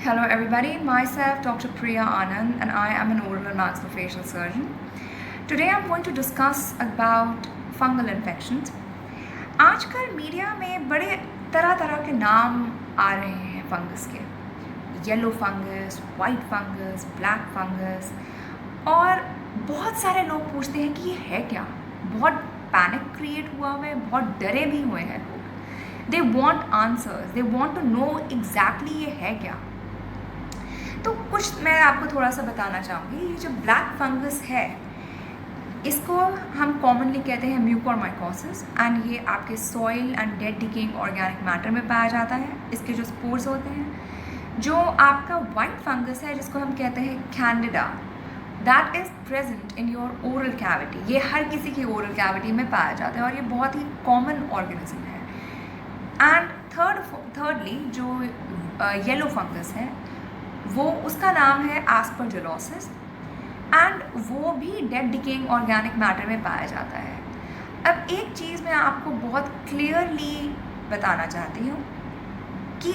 Hello everybody, myself Dr. Priya Anand and I am an oral and maxillofacial surgeon. Today I'm going to discuss about fungal infections. आजकल media में बड़े तरह तरह के नाम आ रहे हैं फंगस के, yellow fungus, white fungus, black fungus, और बहुत सारे लोग पूछते हैं कि ये है क्या। बहुत पैनिक क्रिएट हुआ है, बहुत डरे भी हुए हैं लोग। They want answers, they want to know exactly ये है क्या। तो कुछ मैं आपको थोड़ा सा बताना चाहूँगी। ये जो ब्लैक फंगस है, इसको हम कॉमनली कहते हैं म्यूकोरमाइकोसिस, एंड ये आपके soil and dead decaying organic matter में पाया जाता है। इसके जो स्पोर्स होते हैं, जो आपका वाइट फंगस है जिसको हम कहते हैं Candida, that is present in your oral cavity. ये हर किसी की ओरल कैविटी में पाया जाता है और ये बहुत ही कॉमन ऑर्गेनिज्म है। एंड थर्डली जो येलो फंगस है, वो उसका नाम है एस्परजिलोसिस, एंड वो भी डेड डिकेइंग ऑर्गेनिक मैटर में पाया जाता है। अब एक चीज़ मैं आपको बहुत क्लियरली बताना चाहती हूँ कि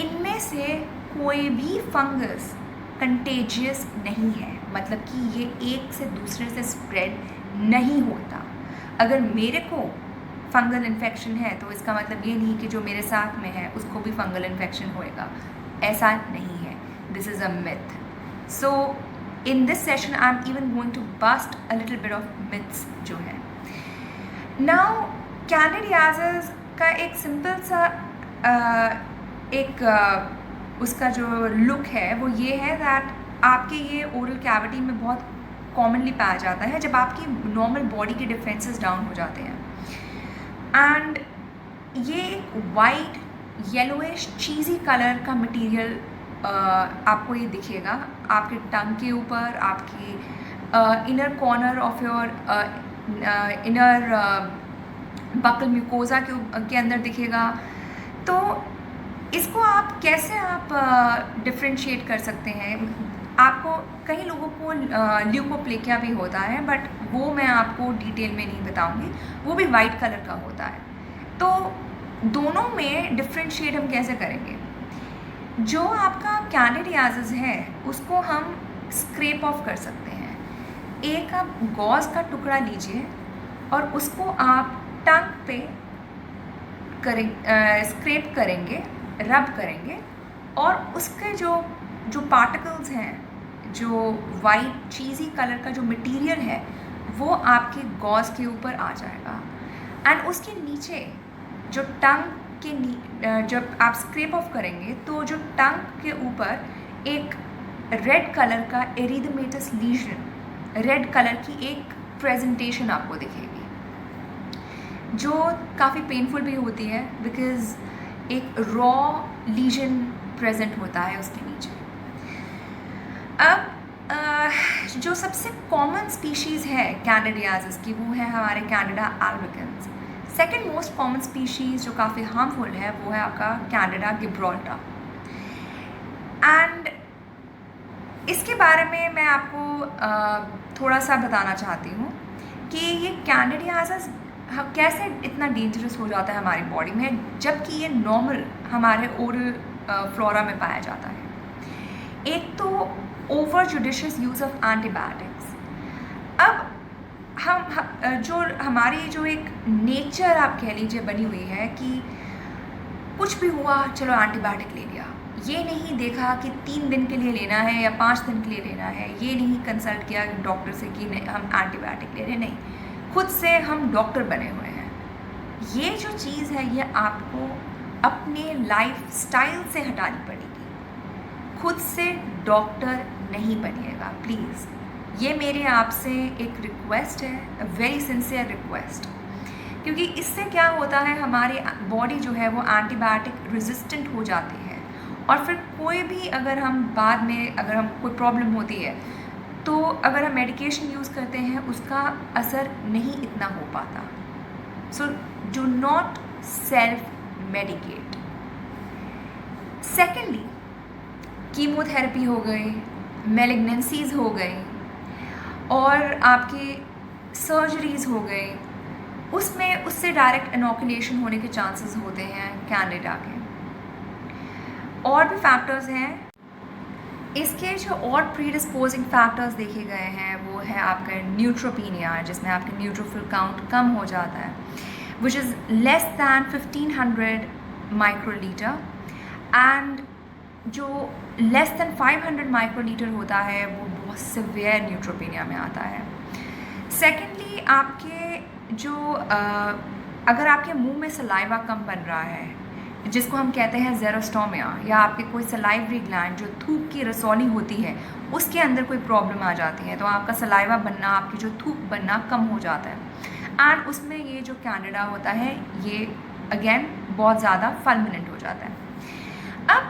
इनमें से कोई भी फंगस कंटेजियस नहीं है, मतलब कि ये एक से दूसरे से स्प्रेड नहीं होता। अगर मेरे को फंगल इन्फेक्शन है तो इसका मतलब ये नहीं कि जो मेरे साथ में है उसको भी फंगल इन्फेक्शन होएगा, ऐसा नहीं है। This is a myth. So in this session I'm even going to bust a little bit of myths जो है। Now candidiasis का एक सिंपल सा उसका जो लुक है वो ये है दैट आपके ये ओरल कैविटी में बहुत कॉमनली पाया जाता है जब आपकी नॉर्मल बॉडी के डिफेंसेस डाउन हो जाते हैं। एंड ये वाइट येलोइश चीज़ी कलर का मटेरियल आपको ये दिखेगा आपके टंग के ऊपर, आपकी inner corner of your inner buccal mucosa के अंदर दिखेगा। तो इसको आप कैसे डिफ्रेंशिएट कर सकते हैं। आपको कई लोगों को ल्यूकोप्लेकिया भी होता है, बट वो मैं आपको डिटेल में नहीं बताऊंगी, वो भी वाइट कलर का होता है। तो दोनों में डिफ्रेंशिएट हम कैसे करेंगे। जो आपका कैंडिडियासिस है उसको हम स्क्रैप ऑफ कर सकते हैं। एक आप गॉज का टुकड़ा लीजिए और उसको आप टंग पे स्क्रैप करेंगे, रब करेंगे, और उसके जो पार्टिकल्स हैं, जो वाइट चीज़ी कलर का जो मटेरियल है, वो आपके गॉज के ऊपर आ जाएगा। एंड उसके नीचे जो टंग जब आप स्क्रैप ऑफ करेंगे तो जो टंग के ऊपर एक रेड कलर का एरिथमेटस लीजन, रेड कलर की एक प्रेजेंटेशन आपको दिखेगी, जो काफ़ी पेनफुल भी होती है बिकॉज़ एक रॉ लीजन प्रेजेंट होता है उसके नीचे। अब जो सबसे कॉमन स्पीशीज़ है कैंडिडियासिस की वो है हमारे candida albicans. Second most common species जो काफ़ी हार्मफुल है वो है आपका कैंडिडा गिब्राल्टर। एंड इसके बारे में मैं आपको थोड़ा सा बताना चाहती हूँ कि ये कैंडिडियासिस कैसे इतना डेंजरस हो जाता है हमारी बॉडी में, जबकि ये नॉर्मल हमारे ओरल फ्लोरा में पाया जाता है। एक तो over judicious use of antibiotics. अब हमारी जो एक नेचर आप कह लीजिए बनी हुई है कि कुछ भी हुआ चलो एंटीबायोटिक ले लिया, ये नहीं देखा कि 3 दिन के लिए लेना है या 5 दिन के लिए लेना है, ये नहीं कंसल्ट किया डॉक्टर से कि हम एंटीबायोटिक ले रहे, नहीं, खुद से हम डॉक्टर बने हुए हैं। ये जो चीज़ है ये आपको अपने लाइफ स्टाइल से हटानी पड़ेगी, खुद से डॉक्टर नहीं बनिएगा प्लीज़। ये मेरे आपसे एक रिक्वेस्ट है, वेरी सिंसियर रिक्वेस्ट, क्योंकि इससे क्या होता है हमारी बॉडी जो है वो एंटीबायोटिक रेजिस्टेंट हो जाती है, और फिर कोई भी अगर हम बाद में अगर हम कोई प्रॉब्लम होती है तो अगर हम मेडिकेशन यूज़ करते हैं उसका असर नहीं इतना हो पाता। So do not self medicate. Secondly, chemotherapy हो गई, मेलिग्नेंसीज हो गई और आपकी सर्जरीज़ हो गई, उससे डायरेक्ट इनोकुलेशन होने के चांसेस होते हैं कैंडिडा के। और भी फैक्टर्स हैं इसके जो और प्रीडिस्पोजिंग फैक्टर्स देखे गए हैं वो है आपका न्यूट्रोपीनिया, जिसमें आपका न्यूट्रोफिल काउंट कम हो जाता है, which is less than 1500 microlitre, and जो लेस दैन 500 माइक्रोलीटर होता है वो बहुत सिवियर न्यूट्रोपीनिया में आता है। सेकेंडली, आपके जो अगर आपके मुंह में सलाइवा कम बन रहा है, जिसको हम कहते हैं ज़ेरोस्टोमिया, या आपके कोई सलाइवरी ग्लैंड जो थूक की रसौली होती है उसके अंदर कोई प्रॉब्लम आ जाती है, तो आपका सलाइवा बनना, आपकी जो थूक बनना कम हो जाता है, एंड उसमें ये जो कैंडिडा होता है ये अगेन बहुत ज़्यादा फल्मिनेंट हो जाता है। अब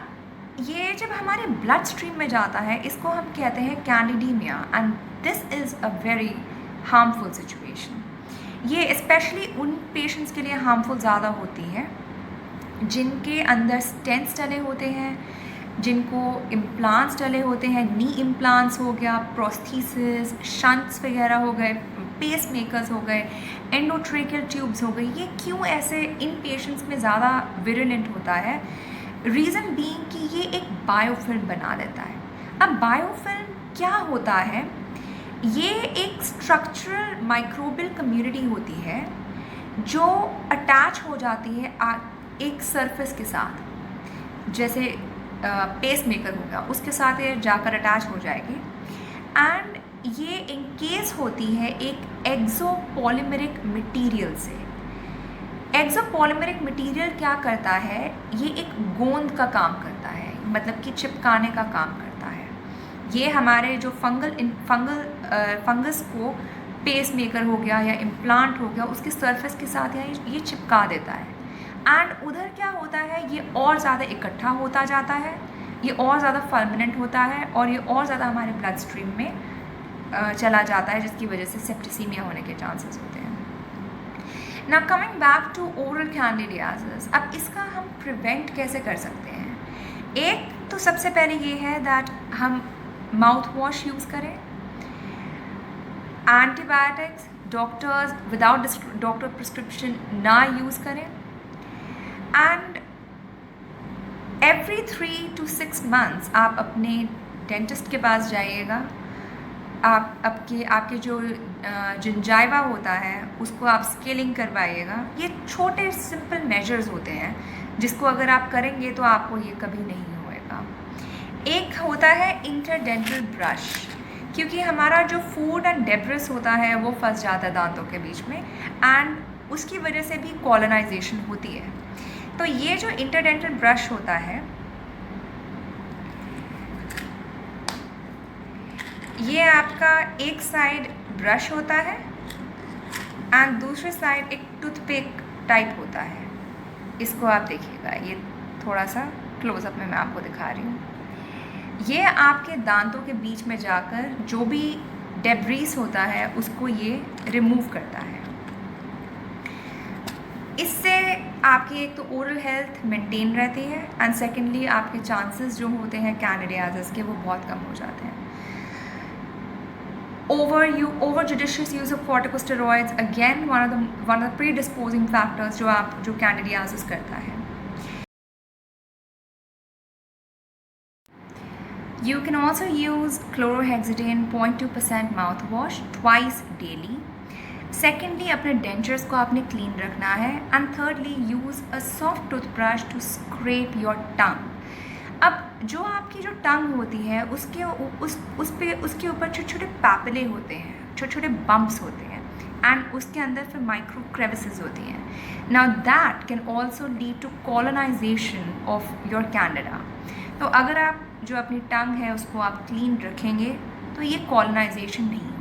ये जब हमारे ब्लड स्ट्रीम में जाता है इसको हम कहते हैं candidemia, and this is a very harmful situation. ये स्पेशली उन पेशेंट्स के लिए हार्मफुल ज़्यादा होती है जिनके अंदर स्टेंट्स डले होते हैं, जिनको इम्प्लांट्स डले होते हैं, नी इम्प्लांट्स हो गया, प्रोस्थीसिस, शंट्स वगैरह हो गए, पेस मेकर्स हो गए, एंडोट्रेकियल ट्यूब्स हो गई। ये क्यों ऐसे इन पेशेंट्स में ज़्यादा विरुलेंट होता है? रीज़न बीइंग कि ये एक बायोफिल्म बना देता है। अब बायोफिल्म क्या होता है? ये एक स्ट्रक्चरल माइक्रोबियल कम्युनिटी होती है जो अटैच हो जाती है एक सरफेस के साथ, जैसे पेस मेकर हो गया, उसके साथ ये जाकर अटैच हो जाएगी, एंड ये इनकेस होती है एक एक्सोपॉलीमेरिक मटेरियल से। एक्सोपॉलीमेरिक मटेरियल क्या करता है? ये एक गोंद का काम करता है, मतलब कि चिपकाने का काम करता है। ये हमारे जो फंगस को पेस मेकर हो गया या इम्प्लांट हो गया उसके सरफेस के साथ ये चिपका देता है, एंड उधर क्या होता है, ये और ज़्यादा इकट्ठा होता जाता है, ये और ज़्यादा फर्मिनेंट होता है, और ये और ज़्यादा हमारे ब्लड स्ट्रीम में चला जाता है, जिसकी वजह से सेप्टिसीमिया होने के चांसेस होते हैं। Now coming back to oral candidiasis, अब इसका हम प्रिवेंट कैसे कर सकते हैं? एक तो सबसे पहले ये है दैट हम माउथ वॉश यूज़ करें, antibiotics doctors without doctor prescription ना यूज़ करें, एंड एवरी 3 to 6 months आप अपने डेंटिस्ट के पास जाइएगा। आप आपके जो जिंजाइवा होता है उसको आप स्केलिंग करवाइएगा। ये छोटे सिंपल मेजर्स होते हैं जिसको अगर आप करेंगे तो आपको ये कभी नहीं होएगा। एक होता है इंटरडेंटल ब्रश, क्योंकि हमारा जो फूड एंड डेब्रिस होता है वो फंस जाता है दांतों के बीच में, एंड उसकी वजह से भी कॉलोनाइजेशन होती है। तो ये जो इंटरडेंटल ब्रश होता है ये आपका एक साइड ब्रश होता है एंड दूसरे साइड एक टूथपिक टाइप होता है। इसको आप देखिएगा, ये थोड़ा सा क्लोजअप में मैं आपको दिखा रही हूँ। ये आपके दांतों के बीच में जाकर जो भी डेब्रीज होता है उसको ये रिमूव करता है। इससे आपकी एक तो ओरल हेल्थ मेंटेन रहती है, एंड सेकेंडली आपके चांसेस जो होते हैं कैंडिडियासिस के वो बहुत कम हो जाते हैं। Over judicious use of corticosteroids again one of the predisposing factors जो कैंडिडियासिस करता है। You can also use chlorhexidine 0.2% mouthwash twice daily. Secondly, अपने डेंचर्स को आपने क्लीन रखना है, and thirdly use a soft toothbrush to scrape your tongue. अब जो आपकी जो टंग होती है उसके ऊपर छोटे छोटे पैपिले होते हैं, छोटे छोटे बम्प्स होते हैं, एंड उसके अंदर फिर माइक्रो क्रेविसेस होती हैं। Now that can also lead to colonisation of your candida. तो अगर आप जो अपनी टंग है उसको आप क्लीन रखेंगे तो ये कॉलोनाइजेशन नहीं